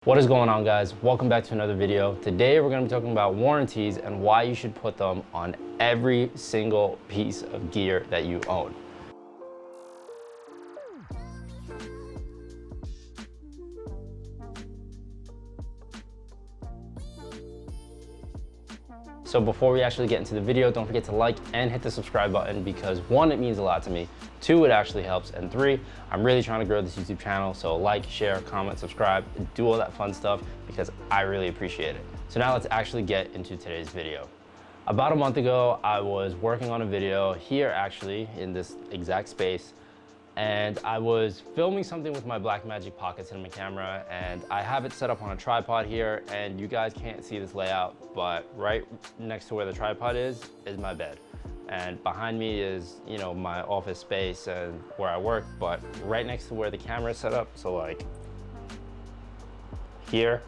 What is going on, guys? Welcome back to another video. Today we're going to be talking about warranties and why you should put them on every single piece of gear that you own. So before we actually get into the video, don't forget to like and hit the subscribe button because one, it means a lot to me. Two, it actually helps. And three, I'm really trying to grow this YouTube channel. So like, share, comment, subscribe, do all that fun stuff because I really appreciate it. So now let's actually get into today's video. About a month ago, I was working on a video here actually in this exact space. And I was filming something with my Blackmagic Pocket Cinema camera, and I have it set up on a tripod here, and you guys can't see this layout, but right next to where the tripod is my bed. And behind me is, you know, my office space and where I work, but right next to where the camera is set up, so like here,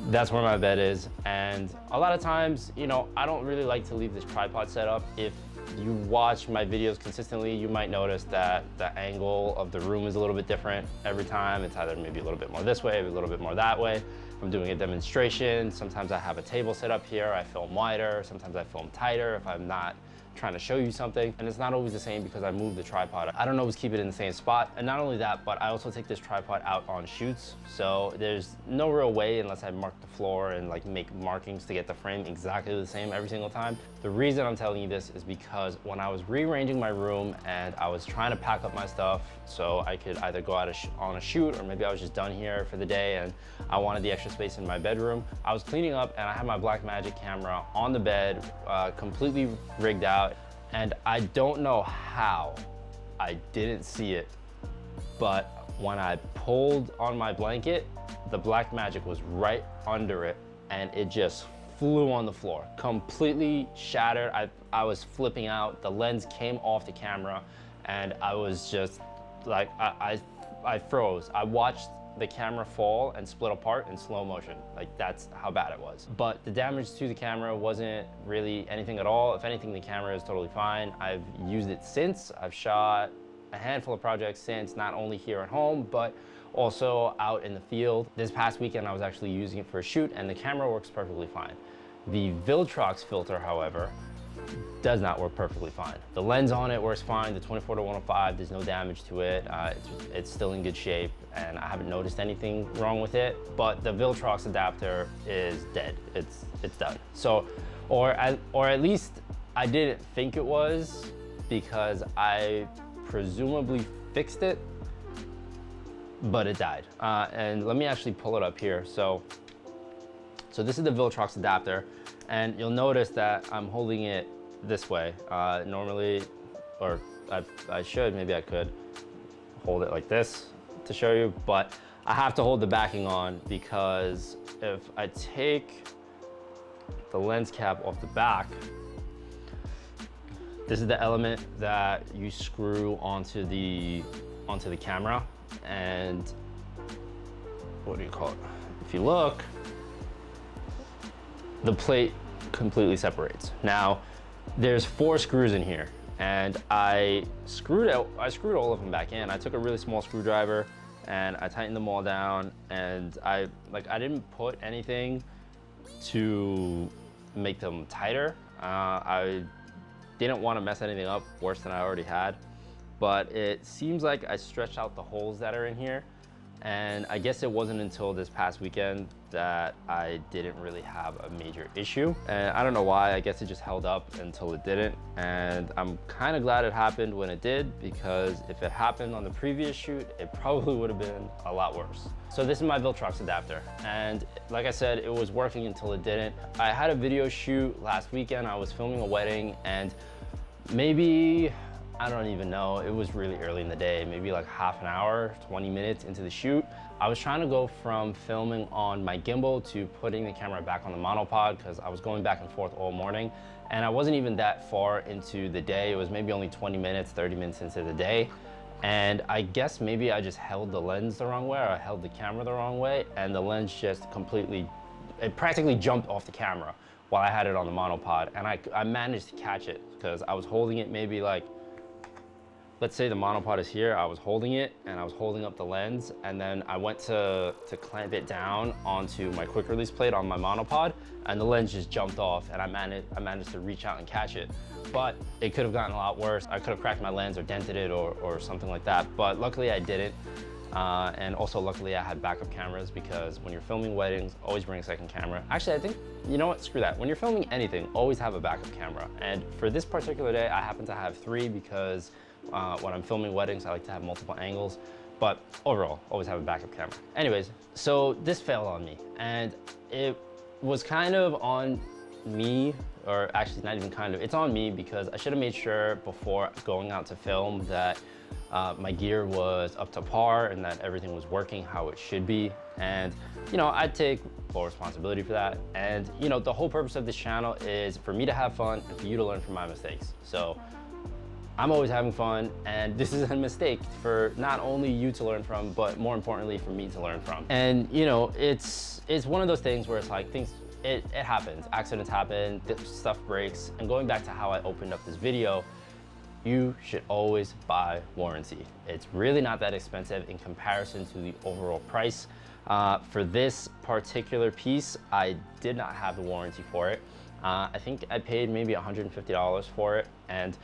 that's where my bed is. And a lot of times, you know, I don't really like to leave this tripod set up. If you watch my videos consistently, you might notice that the angle of the room is a little bit different every time. It's either maybe a little bit more this way, a little bit more that way. If I'm doing a demonstration, sometimes I have a table set up here, I film wider, sometimes I film tighter if I'm not trying to show you something. And it's not always the same because I move the tripod. I don't always keep it in the same spot. And not only that, but I also take this tripod out on shoots. So there's no real way unless I mark the floor and like make markings to get the frame exactly the same every single time. The reason I'm telling you this is because when I was rearranging my room and I was trying to pack up my stuff so I could either go out on a shoot or maybe I was just done here for the day and I wanted the extra space in my bedroom, I was cleaning up and I had my Blackmagic camera on the bed, completely rigged out. And I don't know how I didn't see it, but when I pulled on my blanket, the Blackmagic was right under it and it just flew on the floor, completely shattered. I was flipping out. The lens came off the camera and I was just like, I froze. I watched the camera fall and split apart in slow motion. Like, that's how bad it was. But the damage to the camera wasn't really anything at all. If anything, the camera is totally fine. I've used it since. I've shot a handful of projects since, not only here at home, but also out in the field. This past weekend, I was actually using it for a shoot and the camera works perfectly fine. The Viltrox filter, however, does not work perfectly fine. The lens on it works fine. The 24-105, there's no damage to it. It's still in good shape and I haven't noticed anything wrong with it, but the Viltrox adapter is dead. It's done. So, or at least I didn't think it was because I presumably fixed it, but it died. And let me actually pull it up here. So this is the Viltrox adapter, and you'll notice that I'm holding it this way. Normally, or I should, maybe I could hold it like this to show you, but I have to hold the backing on because if I take the lens cap off the back, this is the element that you screw onto the camera, and what do you call it? If you look, the plate completely separates. Now, there's 4 screws in here, and I screwed all of them back in. I took a really small screwdriver and I tightened them all down, and I didn't put anything to make them tighter. I didn't want to mess anything up worse than I already had, but it seems like I stretched out the holes that are in here. And I guess it wasn't until this past weekend that I didn't really have a major issue. And I don't know why, I guess it just held up until it didn't. And I'm kind of glad it happened when it did, because if it happened on the previous shoot, it probably would have been a lot worse. So this is my Viltrox adapter. And like I said, it was working until it didn't. I had a video shoot last weekend. I was filming a wedding, and maybe, I don't even know, it was really early in the day, maybe like half an hour, 20 minutes into the shoot. I was trying to go from filming on my gimbal to putting the camera back on the monopod because I was going back and forth all morning. And I wasn't even that far into the day. It was maybe only 20 minutes, 30 minutes into the day. And I guess maybe I just held the lens the wrong way, or I held the camera the wrong way, and the lens just completely, it practically jumped off the camera while I had it on the monopod. And I managed to catch it because I was holding it maybe like let's say the monopod is here, I was holding it and I was holding up the lens, and then I went to clamp it down onto my quick release plate on my monopod, and the lens just jumped off, and I managed to reach out and catch it. But it could have gotten a lot worse. I could have cracked my lens or dented it or something like that, but luckily I didn't. And also luckily I had backup cameras, because when you're filming weddings, always bring a second camera. Actually, I think, you know what, screw that. When you're filming anything, always have a backup camera. And for this particular day, I happen to have 3 because when I'm filming weddings, I like to have multiple angles. But overall, always have a backup camera. Anyways, so this failed on me, and it was kind of on me, or actually not even kind of, it's on me, because I should have made sure before going out to film that my gear was up to par and that everything was working how it should be. And, you know, I take full responsibility for that. And, you know, the whole purpose of this channel is for me to have fun and for you to learn from my mistakes. So I'm always having fun, and this is a mistake for not only you to learn from, but more importantly for me to learn from. And, you know, it's one of those things where it's like it happens, accidents happen, stuff breaks. And going back to how I opened up this video, you should always buy warranty. It's really not that expensive in comparison to the overall price. For this particular piece, I did not have the warranty for it. I think I paid maybe $150 for it. And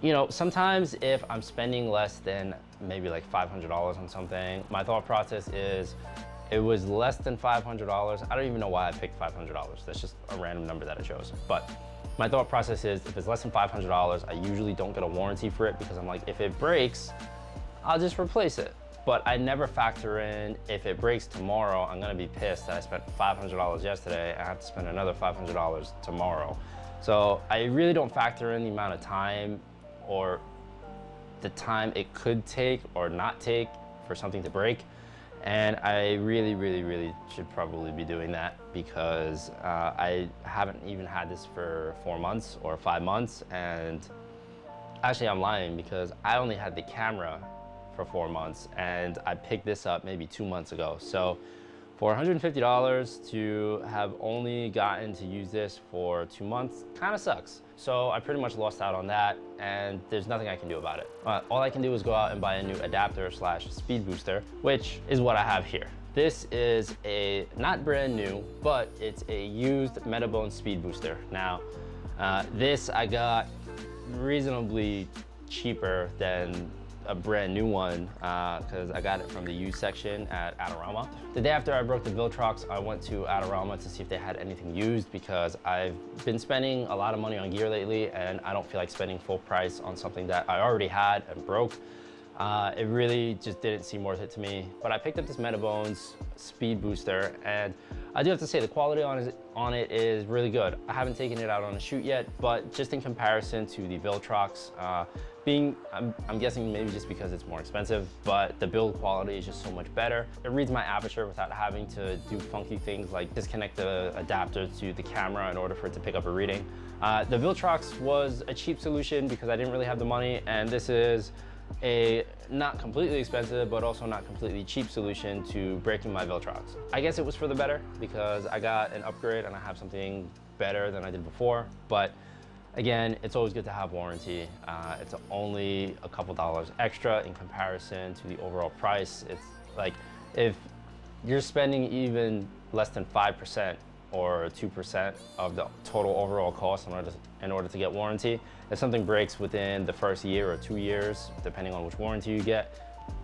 you know, sometimes if I'm spending less than maybe like $500 on something, my thought process is, it was less than $500. I don't even know why I picked $500. That's just a random number that I chose. But my thought process is, if it's less than $500, I usually don't get a warranty for it, because I'm like, if it breaks, I'll just replace it. But I never factor in, if it breaks tomorrow, I'm gonna be pissed that I spent $500 yesterday, I have to spend another $500 tomorrow. So I really don't factor in the amount of time, or the time it could take or not take for something to break. And I really should probably be doing that, because I haven't even had this for 4 months or 5 months. And actually I'm lying, because I only had the camera for 4 months, and I picked this up maybe 2 months ago. So for $150 to have only gotten to use this for 2 months kind of sucks. So I pretty much lost out on that, and there's nothing I can do about it. All I can do is go out and buy a new adapter / speed booster, which is what I have here. This is a, not brand new, but it's a used Metabone speed booster. Now, this I got reasonably cheaper than a brand new one, because I got it from the used section at Adorama. The day after I broke the Viltrox, I went to Adorama to see if they had anything used, because I've been spending a lot of money on gear lately, and I don't feel like spending full price on something that I already had and broke. It really just didn't seem worth it to me. But I picked up this Metabones speed booster, and I do have to say the quality on it is really good. I haven't taken it out on a shoot yet, but just in comparison to the Viltrox, I'm guessing maybe just because it's more expensive, but the build quality is just so much better. It reads my aperture without having to do funky things like disconnect the adapter to the camera in order for it to pick up a reading. The Viltrox was a cheap solution because I didn't really have the money, and this is a not completely expensive, but also not completely cheap solution to breaking my Viltrox. I guess it was for the better, because I got an upgrade and I have something better than I did before. But again, it's always good to have warranty. It's only a couple dollars extra in comparison to the overall price. It's like, if you're spending even less than 5% or 2% of the total overall cost in order to get warranty, if something breaks within the first year or 2 years, depending on which warranty you get,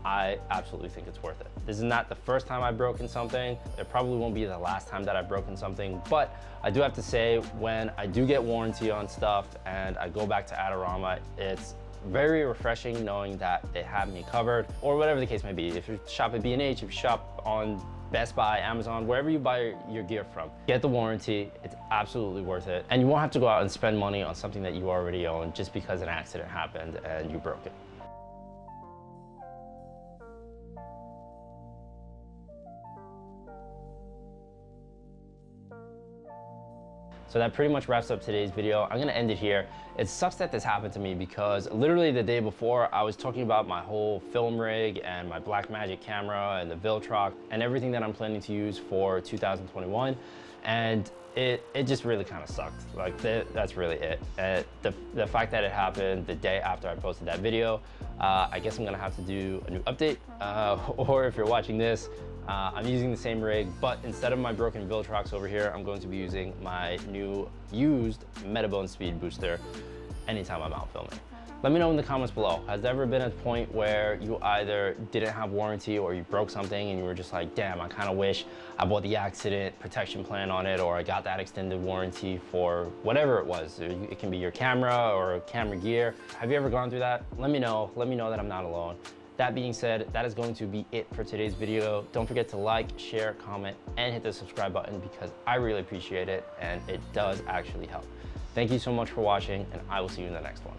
I absolutely think it's worth it. This is not the first time I've broken something. It probably won't be the last time that I've broken something, but I do have to say, when I do get warranty on stuff and I go back to Adorama, it's very refreshing knowing that they have me covered, or whatever the case may be. If you shop at B&H, if you shop on Best Buy, Amazon, wherever you buy your gear from, get the warranty. It's absolutely worth it. And you won't have to go out and spend money on something that you already own just because an accident happened and you broke it. So that pretty much wraps up today's video. I'm gonna end it here. It sucks that this happened to me because literally the day before I was talking about my whole film rig and my Blackmagic camera and the Viltrox and everything that I'm planning to use for 2021. And it just really kind of sucked. Like that's really it. The fact that it happened the day after I posted that video, I guess I'm gonna have to do a new update. Or if you're watching this, I'm using the same rig, but instead of my broken Viltrox over here, I'm going to be using my new used Metabone speed booster anytime I'm out filming. Let me know in the comments below. Has there ever been a point where you either didn't have warranty or you broke something and you were just like, damn, I kind of wish I bought the accident protection plan on it, or I got that extended warranty for whatever it was. It can be your camera or camera gear. Have you ever gone through that? Let me know that I'm not alone. That being said, that is going to be it for today's video. Don't forget to like, share, comment, and hit the subscribe button because I really appreciate it and it does actually help. Thank you so much for watching, and I will see you in the next one.